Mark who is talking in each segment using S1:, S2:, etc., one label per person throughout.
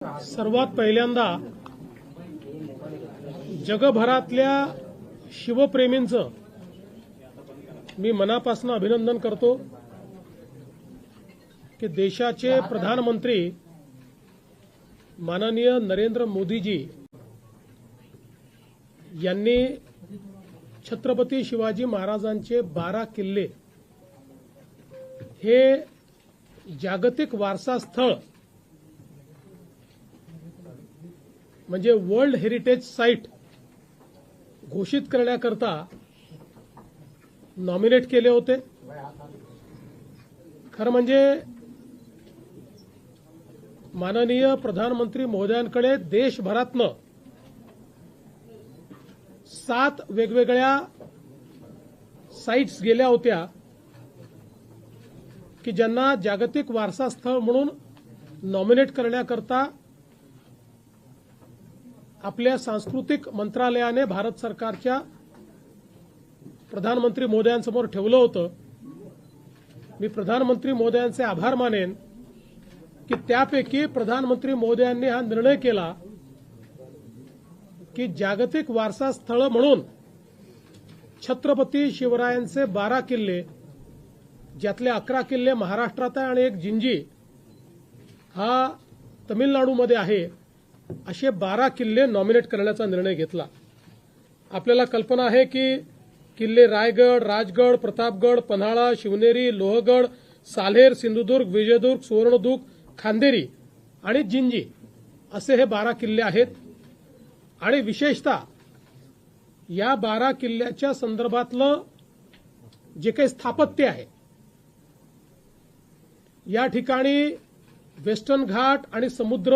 S1: सर्वात पहिल्यांदा जगभरातल्या शिवप्रेमींचं मी मनापासून अभिनंदन करतो की देशाचे प्रधानमंत्री माननीय नरेंद्र मोदीजी यांनी छत्रपती शिवाजी महाराजांचे 12 किल्ले हे जागतिक वारसा स्थळ म्हणजे वर्ल्ड हेरिटेज साइट घोषित करण्याकरता नॉमिनेट केले होते। खरं म्हणजे माननीय प्रधानमंत्री महोदयांकडे देशभरातनं 7 वेगवेगळ्या साइट्स गेल्या होत्या की ज्यांना जागतिक वारसा स्थळ म्हणून नॉमिनेट करण्याकरता आपल्या सांस्कृतिक मंत्रालयाने भारत सरकारच्या प्रधानमंत्री महोदयांसमोर ठेवलं होतं। मी प्रधानमंत्री महोदयांचे आभार मानेन की त्यापैकी प्रधानमंत्री महोदयांनी हा निर्णय केला की जागतिक वारसा स्थळ म्हणून छत्रपती शिवरायांचे 12 किल्ले ज्यातले 11 किल्ले महाराष्ट्रात आहे आणि एक जिंजी हा तमिळनाडूमध्ये आहे असे 12 किल्ले नॉमिनेट करण्याचा निर्णय घेतला। आपल्याला कल्पना आहे की किल्ले रायगड, राजगड, प्रतापगड, पन्हाळा, शिवनेरी, लोहगड, साल्हेर, सिंधुदुर्ग, विजयदुर्ग, सुवर्णदुर्ग, खांदेरी आणि जिंजी असे हे 12 किल्ले आहेत। आणि विशेषतः या 12 किल्ल्याच्या संदर्भातलं जे काही स्थापत्य आहे या ठिकाणी वेस्टर्न घाट आणि समुद्र,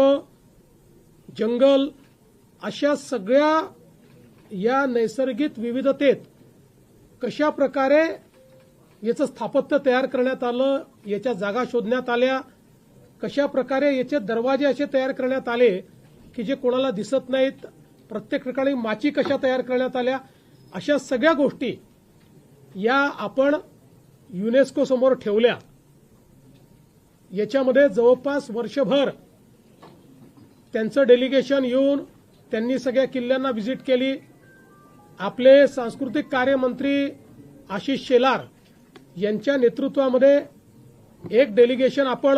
S1: जंगल अशा सगळ्या या नैसर्गिक विविधतेत कशा प्रकारे याचं स्थापत्य तयार करण्यात आलं, याच्या जागा शोधण्यात आल्या, कशा प्रकारे याचे दरवाजे असे तयार करण्यात आले की जे कोणाला दिसत नाहीत, प्रत्येक ठिकाणी माची कशा तयार करण्यात आल्या, अशा सगळ्या गोष्टी या आपण युनेस्को समोर ठेवल्या। याच्यामध्ये जवळपास वर्षभर त्यांचं डेलिगेशन येऊन त्यांनी सगळ्या किल्ल्यांना व्हिजिट केली। आपले सांस्कृतिक कार्यमंत्री आशिष शेलार यांच्या नेतृत्वामध्ये एक डेलिगेशन आपण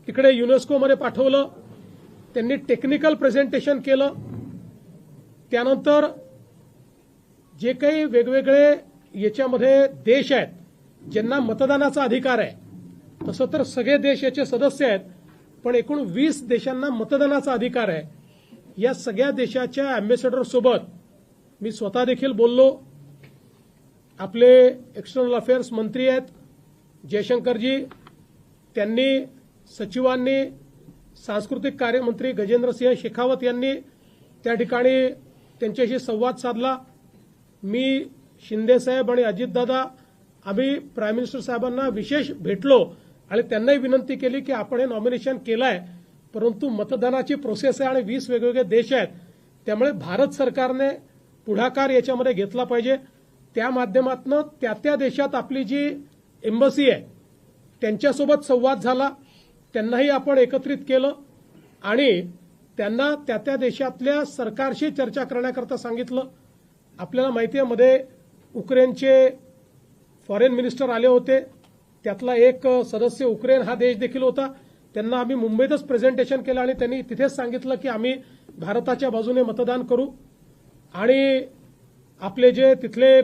S1: तिकडे युनेस्कोमध्ये पाठवलं। त्यांनी टेक्निकल प्रेझेंटेशन केलं। त्यानंतर जे काही वेगवेगळे याच्यामध्ये देश आहेत ज्यांना मतदानाचा अधिकार आहे, तसं तर सगळे देश याचे सदस्य आहेत पण एकूण 20 देशांना मतदानाचा अधिकार आहे। या सगळ्या देशाच्या अँबॅसेडर सोबत मी स्वतः देखील बोललो। आपले एक्सटर्नल अफेअर्स मंत्री आहेत जयशंकरजी, त्यांनी सचिवांनी, सांस्कृतिक कार्यमंत्री गजेंद्रसिंह शेखावत यांनी त्या ठिकाणी त्यांच्याशी संवाद साधला। मी शिंदे साहेब आणि अजितदादा आम्ही प्राईम मिनिस्टर साहेबांना विशेष भेटलो आणि त्यांनाही विनंती केली की आपण हे नॉमिनेशन केलं आहे परंतु मतदानाची प्रोसेस आहे आणि 20 वेगवेगळे देश आहेत, त्यामुळे भारत सरकारने पुढाकार याच्यामध्ये घेतला पाहिजे। त्या माध्यमातून त्या देशात आपली जी एम्बसी आहे त्यांच्यासोबत संवाद झाला, त्यांनाही आपण एकत्रित केलं आणि त्यांना त्या देशातल्या सरकारशी चर्चा करण्याकरता सांगितलं। आपल्याला माहिती आहे मध्ये युक्रेनचे फॉरेन मिनिस्टर आले होते, त्यातला एक सदस्य युक्रेन हा देश देखील होता। त्यांना आम्ही मुंबईतच प्रेझेंटेशन केलं आणि त्यांनी तिथेच सांगितलं की आम्ही भारताच्या बाजूने मतदान करू। आणि आपले जे तिथले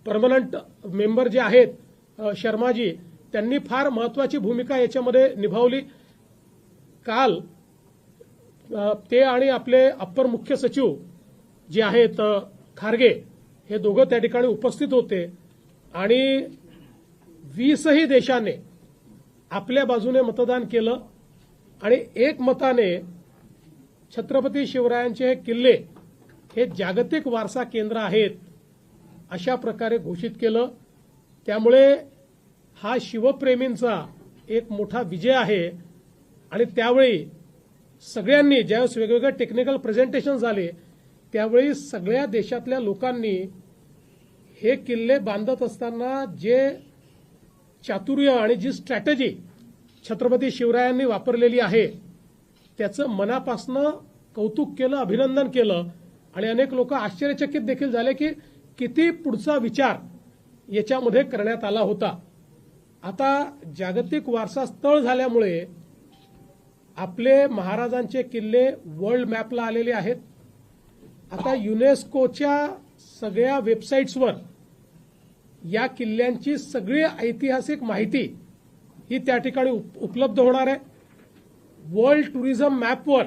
S1: परमनंट मेंबर जे आहेत शर्माजी, त्यांनी फार महत्वाची भूमिका याच्यामध्ये निभावली। काल ते आणि आपले अप्पर मुख्य सचिव जे आहेत खारगे हे दोघं त्या ठिकाणी उपस्थित होते आणि 20ही देशाने आपल्या बाजूने मतदान केलं आणि एकमताने छत्रपती शिवरायांचे हे किल्ले हे जागतिक वारसा केंद्र आहेत अशा प्रकारे घोषित केलं। त्यामुळे हा शिवप्रेमींचा एक मोठा विजय आहे। आणि त्यावेळी सगळ्यांनी ज्यावेळेस वेगवेगळे टेक्निकल प्रेझेंटेशन झाले त्यावेळी सगळ्या देशातल्या लोकांनी हे किल्ले बांधत असताना जे चातुर्य आणि जी स्ट्रॅटेजी छत्रपती शिवरायांनी वापरलेली आहे त्याचं मनापासनं कौतुक केलं, अभिनंदन केलं आणि अनेक लोक आश्चर्यचकित देखील झाले की किती पुढचा विचार याच्यामध्ये करण्यात आला होता. आता जागतिक वारसा स्थळ झाल्यामुळे आपले महाराजांचे किल्ले वर्ल्ड मॅपला आलेले आहेत. आता युनेस्कोच्या सगळ्या वेबसाईट्सवर या किल्ल्यांची सगळी ऐतिहासिक माहिती ही त्या ठिकाणी उपलब्ध होणार आहे. वर्ल्ड टुरिझम मॅपवर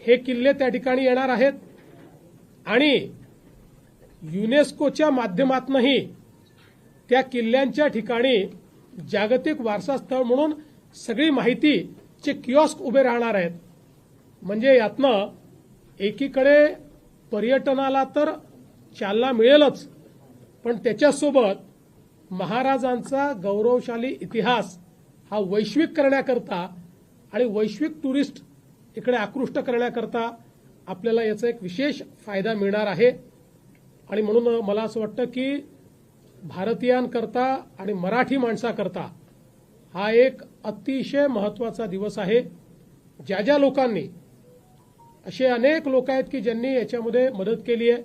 S1: हे किल्ले त्या ठिकाणी येणार आहेत आणि युनेस्कोच्या माध्यमातूनही त्या किल्ल्यांच्या ठिकाणी जागतिक वारसा स्थळ म्हणून सगळी माहितीचे किऑस्क उभे राहणार आहेत. म्हणजे यातनं एकीकडे पर्यटनाला तर चालना मिळेलच, पण त्याच्यासोबत महाराजांचा गौरवशाली इतिहास हा वैश्विक करण्याकरता आणि वैश्विक टुरिस्ट इकडे आकृष्ट करण्याकरता आपल्याला याचा एक विशेष फायदा मिळणार आहे. आणि म्हणून मला असं वाटतं की भारतीयांकरता आणि मराठी माणसाकरता हा एक अतिशय महत्त्वाचा दिवस आहे. ज्या ज्या लोकांनी, असे अनेक लोक आहेत की ज्यांनी याच्यामध्ये मदत केली आहे.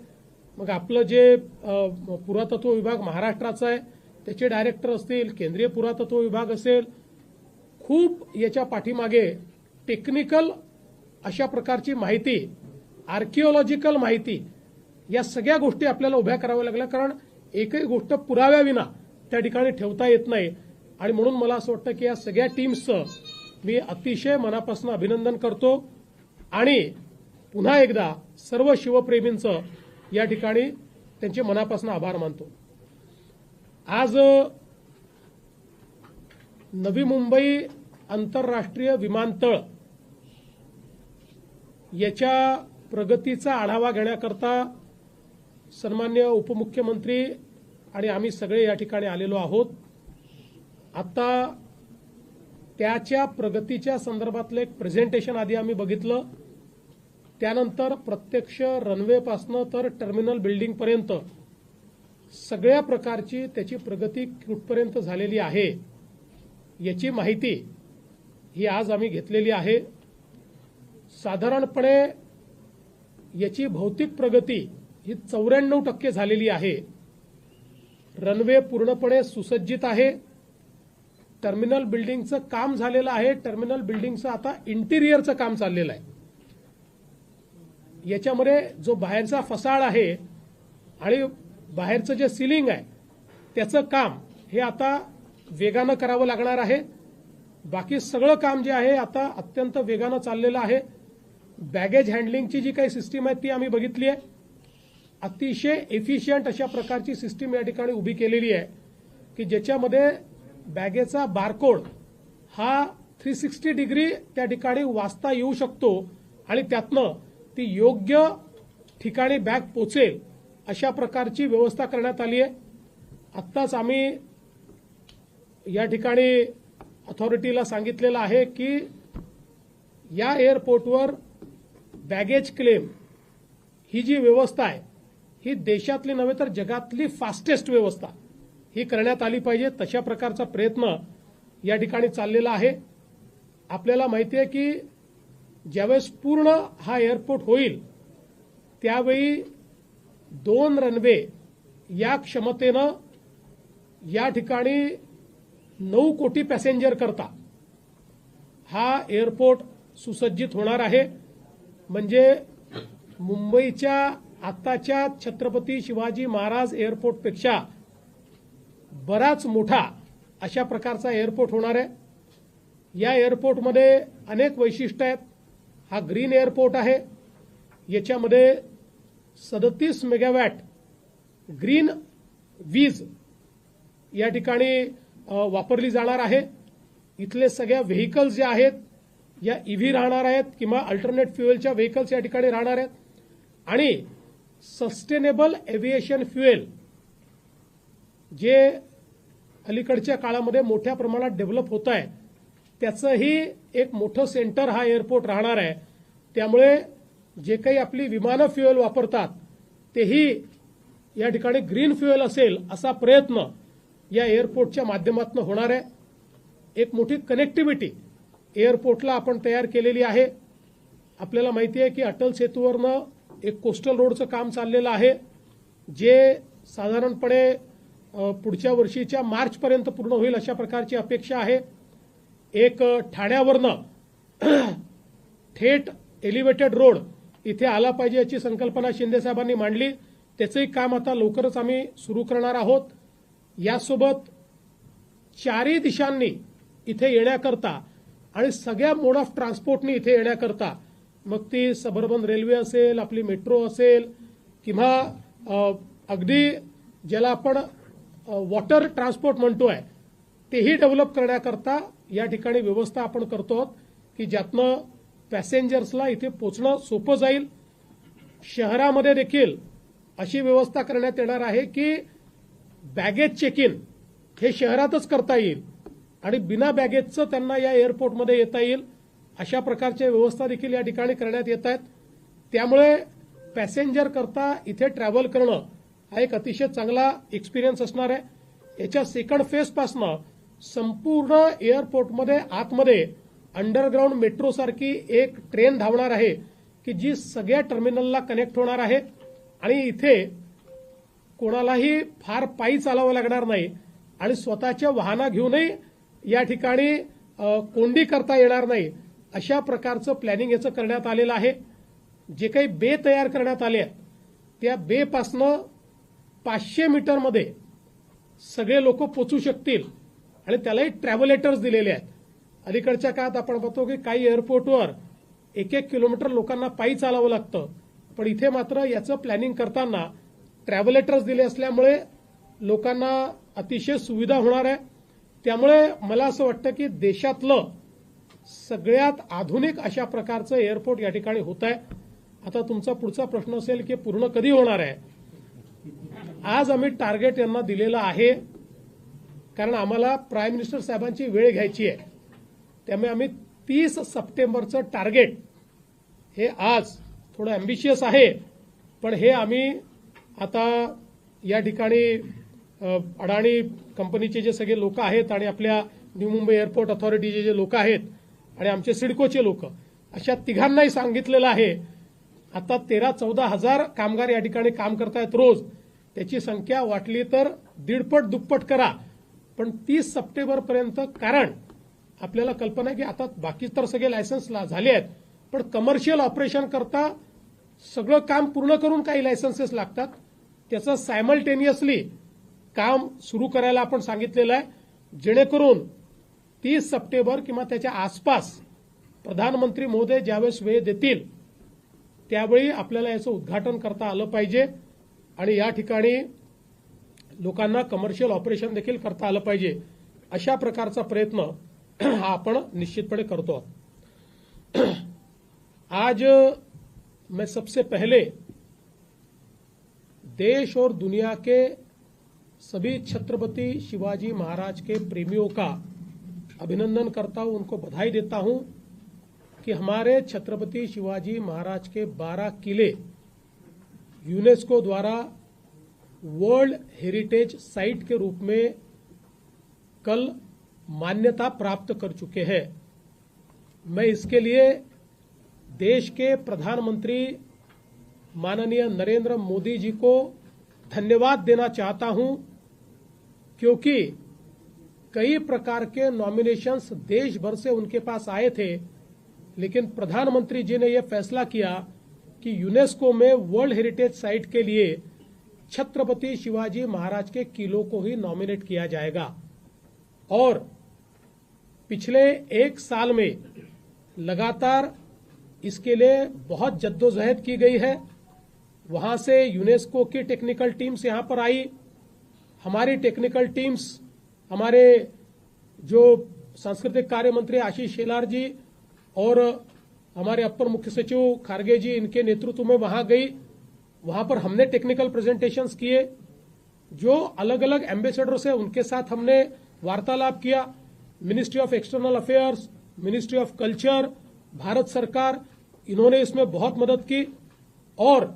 S1: मग आपलं जे पुरातत्व विभाग महाराष्ट्राचा आहे त्याचे डायरेक्टर असतील, केंद्रीय पुरातत्व विभाग असेल, खूप याच्या पाठीमागे टेक्निकल अशा प्रकारची माहिती, आर्किओलॉजिकल माहिती, या सगळ्या गोष्टी आपल्याला उभ्या कराव्या लागल्या. कारण एकही गोष्ट पुराव्याविना त्या ठिकाणी ठेवता येत नाही. आणि म्हणून मला असं वाटतं की या सगळ्या टीम्सचं मी अतिशय मनापासून अभिनंदन करतो आणि पुन्हा एकदा सर्व शिवप्रेमींचं या ठिकाणी त्यांचे मनापासून आभार मानतो. आज नवी मुंबई आंतरराष्ट्रीय विमानतळ याच्या प्रगतीचा आढावा घेण्याकरता सन्मान्य उपमुख्यमंत्री आणि आम्ही सगळे या ठिकाणी आलेलो आहोत. आता त्याच्या प्रगतीच्या संदर्भातलं एक प्रेझेंटेशन आधी आम्ही बघितलं. त्यानंतर प्रत्यक्ष रनवेपासनं तर टर्मिनल बिल्डिंगपर्यंत सगळ्या प्रकारची त्याची प्रगती कुठपर्यंत झालेली आहे याची माहिती ही आज आम्ही घेतलेली आहे. साधारणपणे याची भौतिक प्रगती ही 94% झालेली आहे. रनवे पूर्णपणे सुसज्जित आहे. टर्मिनल बिल्डिंगचं काम झालेलं आहे. टर्मिनल बिल्डिंगचं आता इंटिरियरचं काम चाललेलं आहे. याच्यामध्ये जो बाहेरचा फसाड आहे आणि बाहेरचं जे सिलिंग आहे त्याचं काम हे आता वेगानं करावं लागणार आहे. बाकी सगळं काम जे आहे आता अत्यंत वेगानं चाललेलं आहे. बॅगेज हँडलिंगची जी काही सिस्टीम आहे ती आम्ही बघितली आहे. अतिशय एफिशियंट अशा प्रकारची सिस्टीम या ठिकाणी उभी केलेली आहे की ज्याच्यामध्ये बॅगेचा बारकोड हा 360 डिग्री त्या ठिकाणी वाचता येऊ शकतो आणि त्यातनं ती योग्य ठिकाणी बॅग पोचेल अशा प्रकारची व्यवस्था करण्यात आली आहे. आत्ताच आम्ही या ठिकाणी अथॉरिटीला सांगितलेलं आहे की या एअरपोर्टवर बॅगेज क्लेम ही जी व्यवस्था आहे ही देशातली नव्हे तर जगातली फास्टेस्ट व्यवस्था ही करण्यात आली पाहिजे. तशा प्रकारचा प्रयत्न या ठिकाणी चाललेला आहे. आपल्याला माहिती आहे की ज्यावेळेस पूर्ण हा एअरपोर्ट होईल त्यावेळी 2 रनवे या क्षमतेनं या ठिकाणी 9 कोटी पॅसेंजर करता हा एअरपोर्ट सुसज्जित होणार आहे. म्हणजे मुंबईच्या आताच्या छत्रपती शिवाजी महाराज एअरपोर्टपेक्षा बराच मोठा अशा प्रकारचा एअरपोर्ट होणार आहे. या एअरपोर्टमध्ये अनेक वैशिष्ट्य आहेत. हा ग्रीन एअरपोर्ट आहे. याच्यामध्ये 37 मेगावॅट ग्रीन वीज या ठिकाणी वापरली जाणार आहे. इथले सगळ्या व्हेकल्स जे आहेत या ईव्ही राहणार आहेत किंवा अल्टरनेट फ्युएलच्या व्हेकल्स या ठिकाणी राहणार आहेत. आणि सस्टेनेबल एव्हिएशन फ्युएल जे अलीकडच्या काळामध्ये मोठ्या प्रमाणात डेव्हलप होत आहे त्याचंही एक मोठं सेंटर हा एअरपोर्ट राहणार आहे. त्यामुळे जे काही आपली विमानं फ्युएल वापरतात तेही या ठिकाणी ग्रीन फ्युएल असेल असा प्रयत्न या एअरपोर्टच्या माध्यमातून होणार आहे. एक मोठी कनेक्टिव्हिटी एअरपोर्टला आपण तयार केलेली आहे. आपल्याला माहिती आहे की अटल सेतूवरनं एक कोस्टल रोडचं काम चाललेलं आहे, जे साधारणपणे पुढच्या वर्षीच्या मार्चपर्यंत पूर्ण होईल अशा प्रकारची अपेक्षा आहे. एक ठाण्यावरनं थेट एलिव्हेटेड रोड इथे आला पाहिजे याची संकल्पना शिंदे साहेबांनी मांडली. त्याचंही काम आता लवकरच आम्ही सुरू करणार आहोत. यासोबत चारही दिशांनी इथे येण्याकरता आणि सगळ्या मोड ऑफ ट्रान्सपोर्टनी इथे येण्याकरता, मग ती सबअर्बन रेल्वे असेल, आपली मेट्रो असेल, किंवा अगदी ज्याला आपण वॉटर ट्रान्सपोर्ट म्हणतोय तेही डेव्हलप करण्याकरता या ठिकाणी व्यवस्था आपण करतो आहोत की ज्यातनं पॅसेंजर्सला इथे पोचणं सोपं जाईल. शहरामध्ये देखील अशी व्यवस्था करण्यात येणार आहे की बॅगेज चेक इन हे शहरातच करता येईल आणि बिना बॅगेजचं त्यांना या एअरपोर्टमध्ये येता येईल. अशा प्रकारच्या व्यवस्था देखील या ठिकाणी करण्यात येत आहेत. त्यामुळे पॅसेंजर करता इथे ट्रॅव्हल करणं हा एक अतिशय चांगला एक्सपिरियन्स असणार आहे. याच्या सेकंड फेजपासनं संपूर्ण एअरपोर्टमध्ये आतमध्ये अंडरग्राऊंड मेट्रो सारखी एक ट्रेन धावणार आहे की जी सगळ्या टर्मिनलला कनेक्ट होणार आहे आणि इथे कोणालाही फार पायी चालावं लागणार नाही आणि स्वतःच्या वाहना घेऊनही या ठिकाणी कोंडी करता येणार नाही. अशा प्रकारचं प्लॅनिंग याचं करण्यात आलेलं आहे. जे काही बे तयार करण्यात आले आहेत त्या बेपासनं 500 मीटरमध्ये सगळे लोक पोचू शकतील आणि त्यालाही ट्रॅव्हलेटर्स दिलेले आहेत. अलीकडच्या काळात आपण बघतो की काही एअरपोर्टवर 1-1 किलोमीटर लोकांना पायी चालावं लागतं, पण इथे मात्र याचं प्लॅनिंग करताना ट्रॅव्हलेटर्स दिले असल्यामुळे लोकांना अतिशय सुविधा होणार आहे. त्यामुळे मला असं वाटतं की देशातलं सगळ्यात आधुनिक अशा प्रकारचं एअरपोर्ट या ठिकाणी होत आहे. आता तुमचा पुढचा प्रश्न असेल की पूर्ण कधी होणार आहे. आज आम्ही टार्गेट यांना दिलेलं आहे कारण आम्हाला प्राईम मिनिस्टर साहेबांची वेळ घ्यायची आहे. त्यामुळे आम्ही 30 सप्टेंबरचं टार्गेट हे आज थोडं अँबिशियस आहे, पण हे आम्ही आता या ठिकाणी अडाणी कंपनीचे जे सगळे लोक आहेत आणि आपल्या न्यू मुंबई एअरपोर्ट अथॉरिटीचे जे लोक आहेत आणि आमचे सिडकोचे लोक, अशा तिघांनाही सांगितलेलं आहे. आता 13-14 हजार कामगार या ठिकाणी काम करतायत रोज. त्याची संख्या वाटली तर 1.5 दुप्पट करा, पण 30 सप्टेंबरपर्यंत, कारण आपल्याला कल्पना आहे की आता बाकी तर सगळे लायसन्स झाले आहेत, पण कमर्शियल ऑपरेशन करता सगळं काम पूर्ण करून काही लायसन्सेस लागतात. त्याचं सायमल्टेनियसली काम सुरू करायला आपण सांगितलेलं आहे, जेणेकरून 30 सप्टेंबर किंवा त्याच्या आसपास प्रधानमंत्री महोदय ज्यावेळेस वेळ देतील त्यावेळी आपल्याला याचं उद्घाटन करता आलं पाहिजे आणि या ठिकाणी लोकांना कमर्शियल ऑपरेशन देखील करता आलं पाहिजे. अशा प्रकारचा प्रयत्न हा आपण निश्चितपणे करतो. आज मैं सबसे पहले देश और दुनिया के सभी छत्रपति शिवाजी महाराज के प्रेमियों का अभिनंदन करता हूं, उनको बधाई देता हूं कि हमारे छत्रपति शिवाजी महाराज के 12 किले यूनेस्को द्वारा वर्ल्ड हेरिटेज साइट के रूप में कल मान्यता प्राप्त कर चुके हैं. मैं इसके लिए देश के प्रधानमंत्री माननीय नरेंद्र मोदी जी को धन्यवाद देना चाहता हूं, क्योंकि कई प्रकार के नॉमिनेशंस देश भर से उनके पास आए थे, लेकिन प्रधानमंत्री जी ने यह फैसला किया कि यूनेस्को में वर्ल्ड हेरिटेज साइट के लिए छत्रपति शिवाजी महाराज के किलों को ही नॉमिनेट किया जाएगा. और पिछले 1 साल में लगातार इसके लिए बहुत जद्दोजहद की गई है. वहां से यूनेस्को की टेक्निकल टीम्स यहां पर आई, हमारी टेक्निकल टीम्स, हमारे जो सांस्कृतिक कार्य मंत्री आशीष शेलार जी और हमारे अपर मुख्य सचिव खारगे जी, इनके नेतृत्व में वहां गई. वहां पर हमने टेक्निकल प्रेजेंटेशंस किए. जो अलग अलग एम्बेसडर्स हैं उनके साथ हमने वार्तालाप किया. Ministry of external affairs, ministry of culture, Bharat सरकार, इन्होंने इसमें बहुत मदद की. और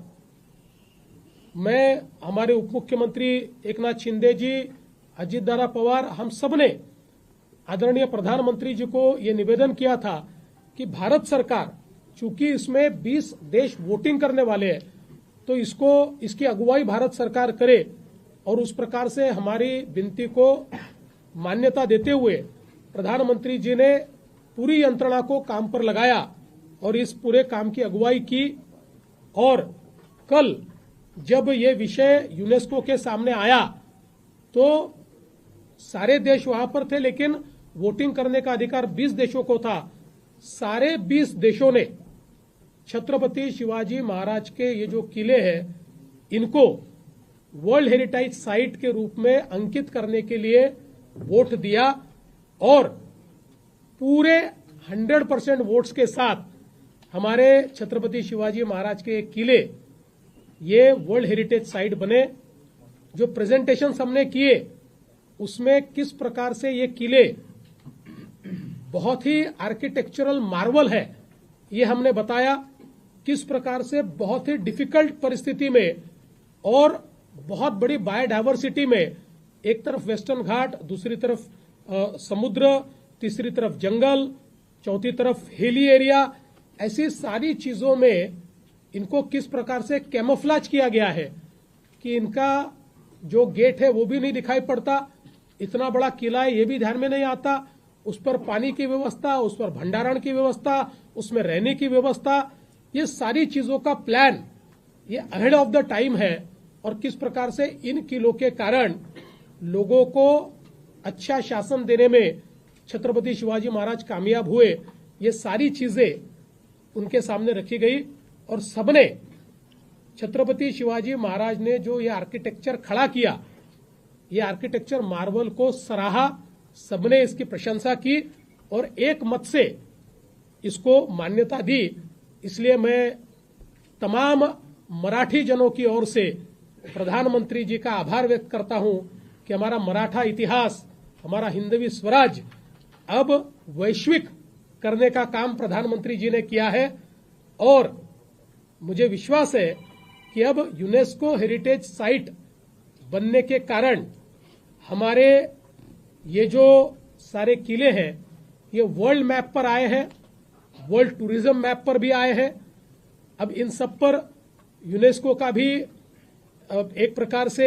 S1: मैं, हमारे उप मुख्यमंत्री एकनाथ शिंदे जी, अजीत दादा पवार, हम सब ने आदरणीय प्रधानमंत्री जी को ये निवेदन किया था कि भारत सरकार, चूंकि इसमें 20 देश वोटिंग करने वाले हैं, तो इसकी अगुवाई भारत सरकार करे और उस प्रकार से हमारी विनती को मान्यता देते हुए प्रधानमंत्री जी ने पूरी यंत्रणा को काम पर लगाया और इस पूरे काम की अगुवाई की। और कल जब ये विषय यूनेस्को के सामने आया तो सारे देश वहां पर थे, लेकिन वोटिंग करने का अधिकार 20 देशों को था। सारे 20 देशों ने छत्रपति शिवाजी महाराज के ये जो किले हैं इनको वर्ल्ड हेरिटेज साइट के रूप में अंकित करने के लिए वोट दिया और पूरे 100% वोट्स के साथ हमारे छत्रपति शिवाजी महाराज के किले ये वर्ल्ड हेरिटेज साइट बने। जो प्रेजेंटेशन हमने किए उसमें किस प्रकार से ये किले बहुत ही आर्किटेक्चरल मार्वल है ये हमने बताया, किस प्रकार से बहुत ही डिफिकल्ट परिस्थिति में और बहुत बड़ी बायोडायवर्सिटी में, एक तरफ वेस्टर्न घाट, दूसरी तरफ समुद्र, तीसरी तरफ जंगल, चौथी तरफ हिली एरिया, ऐसी सारी चीजों में इनको किस प्रकार से कैमोफ्लेज किया गया है कि इनका जो गेट है वो भी नहीं दिखाई पड़ता, इतना बड़ा किला है ये भी ध्यान में नहीं आता, उस पर पानी की व्यवस्था, उस पर भंडारण की व्यवस्था, उसमें रहने की व्यवस्था, ये सारी चीजों का प्लान ये अहेड ऑफ द टाइम है। और किस प्रकार से इन किलों के कारण लोगों को अच्छा शासन देने में छत्रपति शिवाजी महाराज कामयाब हुए, ये सारी चीजें उनके सामने रखी गई और सबने छत्रपति शिवाजी महाराज ने जो ये आर्किटेक्चर खड़ा किया, ये आर्किटेक्चर मार्वल को सराहा, सबने इसकी प्रशंसा की और एक मत से इसको मान्यता दी। इसलिए मैं तमाम मराठी जनों की ओर से प्रधानमंत्री जी का आभार व्यक्त करता हूं कि हमारा मराठा इतिहास, हमारा हिंदवी स्वराज अब वैश्विक करने का काम प्रधानमंत्री जी ने किया है। और मुझे विश्वास है कि अब यूनेस्को हेरिटेज साइट बनने के कारण हमारे ये जो सारे किले हैं ये वर्ल्ड मैप पर आए हैं, वर्ल्ड टूरिज्म मैप पर भी आए हैं। अब इन सब पर यूनेस्को का भी एक प्रकार से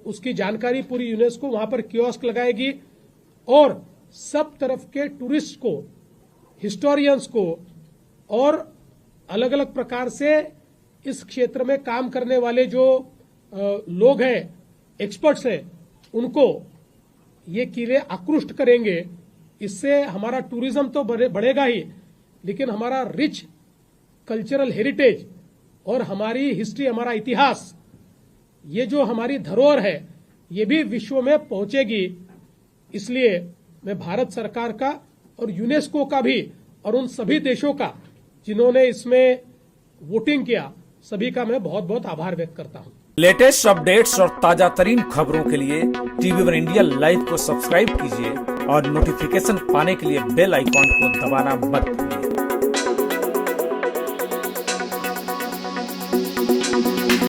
S1: उसकी जानकारी पूरी यूनेस्को वहां पर कियोस्क लगाएगी और सब तरफ के टूरिस्ट को, हिस्टोरियंस को और अलग अलग प्रकार से इस क्षेत्र में काम करने वाले जो लोग हैं, एक्सपर्ट्स हैं, उनको ये किले आकृष्ट करेंगे। इससे हमारा टूरिज्म तो बढ़ेगा ही, लेकिन हमारा रिच कल्चरल हेरिटेज और हमारी हिस्ट्री, हमारा इतिहास, ये जो हमारी धरोहर है ये भी विश्व में पहुंचेगी। इसलिए मैं भारत सरकार का और यूनेस्को का भी और उन सभी देशों का जिन्होंने इसमें वोटिंग किया, सभी का मैं बहुत बहुत आभार व्यक्त करता हूं।
S2: लेटेस्ट अपडेट्स और ताजा तरीन खबरों के लिए TV1 इंडिया लाइव को सब्सक्राइब कीजिए और नोटिफिकेशन पाने के लिए बेल आइकॉन को दबाना मत भूलिए।